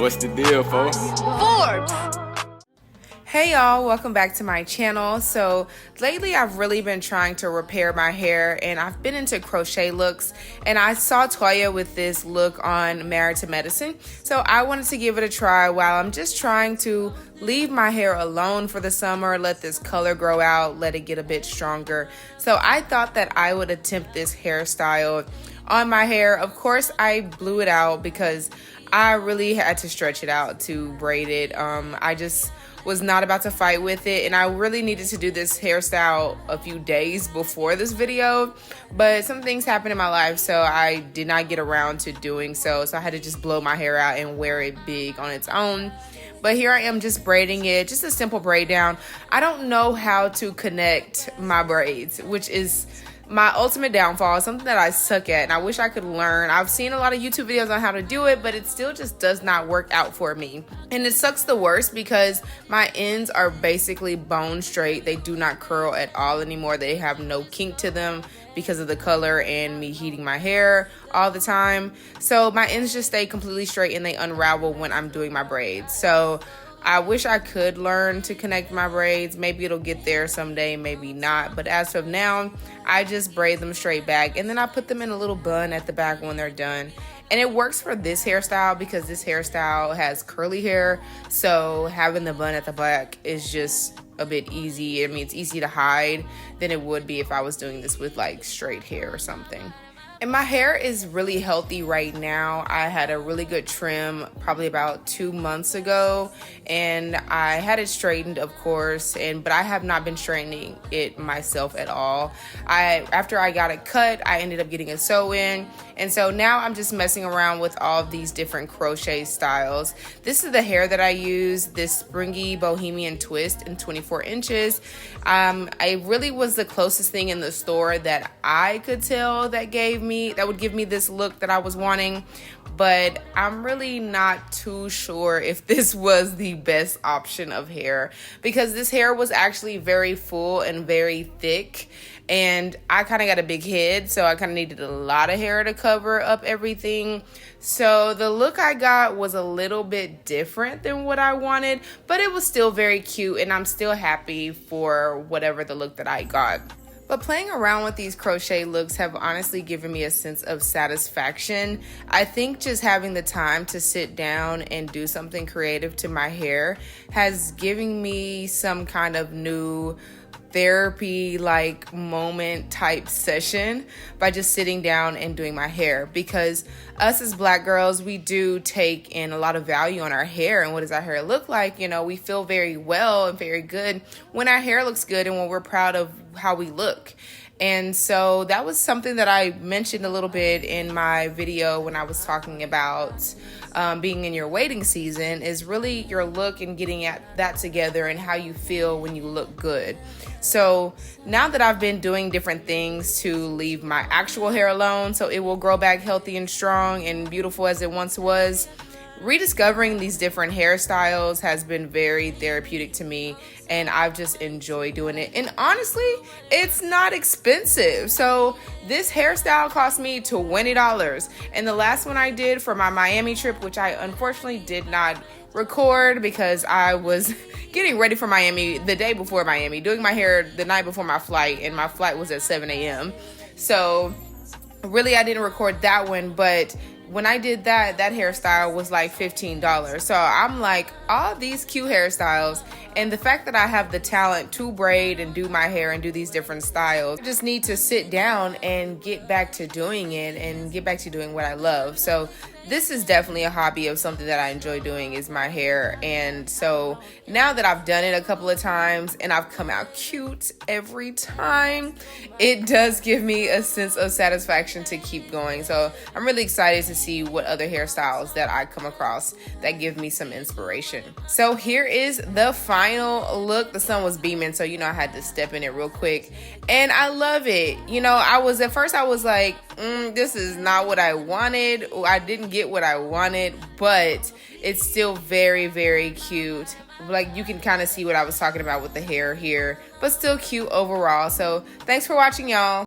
What's the deal, folks? Forbes. Hey y'all, welcome back to my channel. So lately I've really been trying to repair my hair and I've been into crochet looks, and I saw Toya with this look on Married to Medicine. So I wanted to give it a try while I'm just trying to leave my hair alone for the summer, let this color grow out, let it get a bit stronger. So I thought that I would attempt this hairstyle on my hair. Of course, I blew it out because I really had to stretch it out to braid it. I just was not about to fight with it, and I really needed to do this hairstyle a few days before this video, but some things happened in my life, so I did not get around to doing so I had to just blow my hair out and wear it big on its own. But here I am just braiding it, just a simple braid down. I don't know how to connect my braids, which is my ultimate downfall, something that I suck at, and I wish I could learn. I've seen a lot of YouTube videos on how to do it, but it still just does not work out for me. And it sucks the worst because my ends are basically bone straight. They do not curl at all anymore. They have no kink to them because of the color and me heating my hair all the time. So my ends just stay completely straight and they unravel when I'm doing my braids. So I wish I could learn to connect my braids. Maybe it'll get there someday, maybe not. But as of now, I just braid them straight back, and then I put them in a little bun at the back when they're done. And it works for this hairstyle because this hairstyle has curly hair, so having the bun at the back is just a bit easy. I mean, it's easy to hide than it would be if I was doing this with like straight hair or something. And my hair is really healthy right now. I had a really good trim probably about 2 months ago, and I had it straightened, of course, but I have not been straightening it myself at all. After I got it cut, I ended up getting a sew-in, and so now I'm just messing around with all of these different crochet styles. This is the hair that I use, this springy Bohemian twist in 24 inches. It really was the closest thing in the store that I could tell that would give me this look that I was wanting, but I'm really not too sure if this was the best option of hair because this hair was actually very full and very thick, and I kind of got a big head, so I kind of needed a lot of hair to cover up everything. So the look I got was a little bit different than what I wanted, but it was still very cute, and I'm still happy for whatever the look that I got. But playing around with these crochet looks have honestly given me a sense of satisfaction. I think just having the time to sit down and do something creative to my hair has given me some kind of new therapy like moment type session by just sitting down and doing my hair, because us as Black girls, we do take in a lot of value on our hair and what does our hair look like. You know, we feel very well and very good when our hair looks good and when we're proud of how we look. And so that was something that I mentioned a little bit in my video when I was talking about being in your waiting season, is really your look and getting at that together and how you feel when you look good. So now that I've been doing different things to leave my actual hair alone so it will grow back healthy and strong and beautiful as it once was, rediscovering these different hairstyles has been very therapeutic to me, and I've just enjoyed doing it. And honestly, it's not expensive. So this hairstyle cost me $20, and the last one I did for my Miami trip, which I unfortunately did not record because I was getting ready for Miami the day before Miami, doing my hair the night before my flight, and my flight was at 7 a.m. So really I didn't record that one, but when I did that hairstyle was like $15. So I'm like, all these cute hairstyles, and the fact that I have the talent to braid and do my hair and do these different styles, I just need to sit down and get back to doing it and get back to doing what I love. So this is definitely a hobby of something that I enjoy doing, is my hair. And so now that I've done it a couple of times and I've come out cute every time, it does give me a sense of satisfaction to keep going. So I'm really excited to see what other hairstyles that I come across that give me some inspiration. So here is the final look. The sun was beaming, so I had to step in it real quick, and I love it. At first I was like, this is not what I wanted. I didn't get what I wanted, but it's still very, very cute. Like, you can kind of see what I was talking about with the hair here, but still cute overall. So thanks for watching, y'all.